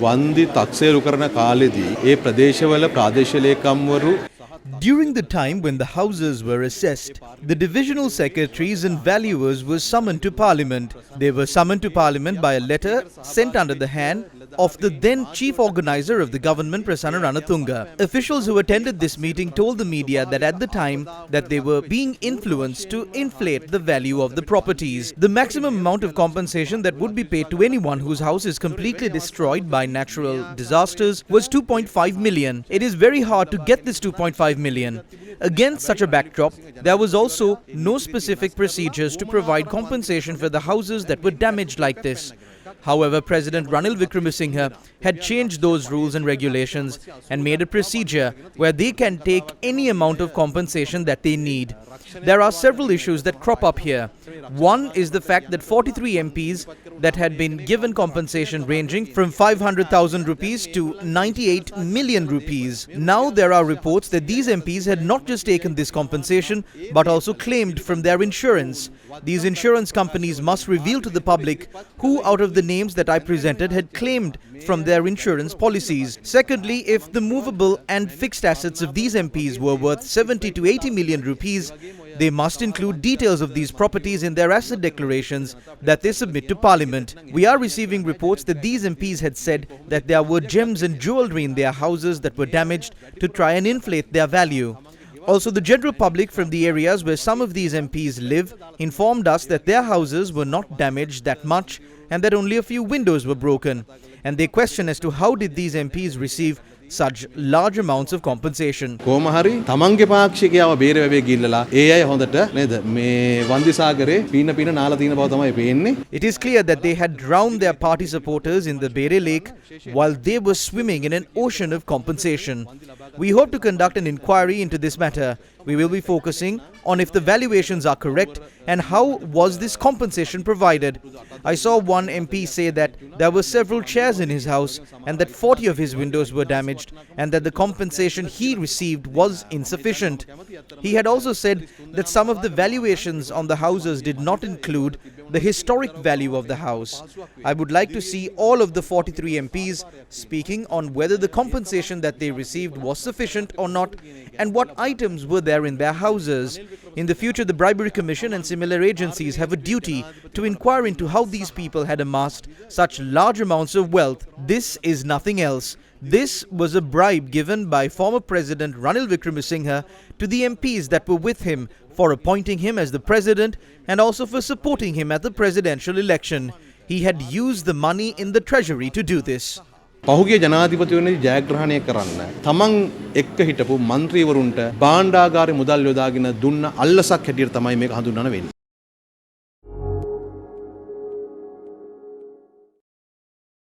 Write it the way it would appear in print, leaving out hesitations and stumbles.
වන්දි තක්සේරු කරන කාලෙදී ඒ ප්‍රදේශවල ප්‍රාදේශීය ලේකම්වරු During the time when the houses were assessed, the divisional secretaries and valuers were summoned to Parliament. They were summoned to Parliament by a letter sent under the hand of the then chief organizer of the government, Prasanna Ranatunga. Officials who attended this meeting told the media that at the time that they were being influenced to inflate the value of the properties. The maximum amount of compensation that would be paid to anyone whose house is completely destroyed by natural disasters was 2.5 million. It is very hard to get this 2.5 million. Against such a backdrop, there was also no specific procedures to provide compensation for the houses that were damaged like this. However, President Ranil Wickremesinghe had changed those rules and regulations and made a procedure where they can take any amount of compensation that they need. There are several issues that crop up here. One is the fact that 43 MPs that had been given compensation ranging from 500,000 rupees to 98 million rupees. Now there are reports that these MPs had not just taken this compensation but also claimed from their insurance. These insurance companies must reveal to the public who out of the names that I presented had claimed from their insurance policies. Secondly, if the movable and fixed assets of these MPs were worth 70 to 80 million rupees, they must include details of these properties in their asset declarations that they submit to Parliament. We are receiving reports that these MPs had said that there were gems and jewellery in their houses that were damaged to try and inflate their value. Also, the general public from the areas where some of these MPs live informed us that their houses were not damaged that much and that only a few windows were broken. And they question as to how did these MPs receive such large amounts of compensation. කොහොම හරි තමන්ගේ පාක්ෂිකයව බේරවෙවේ ගිල්ලලා ඒ අය හොඳට නේද මේ වන්දිසාගරේ පීන පීන නාලා තියෙන බව තමයි පේන්නේ. It is clear that they had drowned their party supporters in the Bere Lake while they were swimming in an ocean of compensation. We hope to conduct an inquiry into this matter. We will be focusing on if the valuations are correct and how was this compensation provided. I saw one MP say that there were several chairs in his house and that 40 of his windows were damaged and that the compensation he received was insufficient. He had also said that some of the valuations on the houses did not include the historic value of the house. I would like to see all of the 43 MPs speaking on whether the compensation that they received was sufficient or not and what items were there in their houses. In the future, the Bribery Commission and similar agencies have a duty to inquire into how these people had amassed such large amounts of wealth. This is nothing else. This was a bribe given by former President Ranil Wickremesinghe to the MPs that were with him for appointing him as the president and also for supporting him at the presidential election. He had used the money in the treasury to do this. පහුගිය ජනාධිපතිවරණයේ ජයග්‍රහණය කරන්න තමන් එක්ක හිටපු മന്ത്രിවරුන්ට භාණ්ඩාගාරේ මුදල් යොදාගෙන දුන්න අල්ලසක් හැටියට තමයි මේක හඳුන්වන්න වෙන්නේ.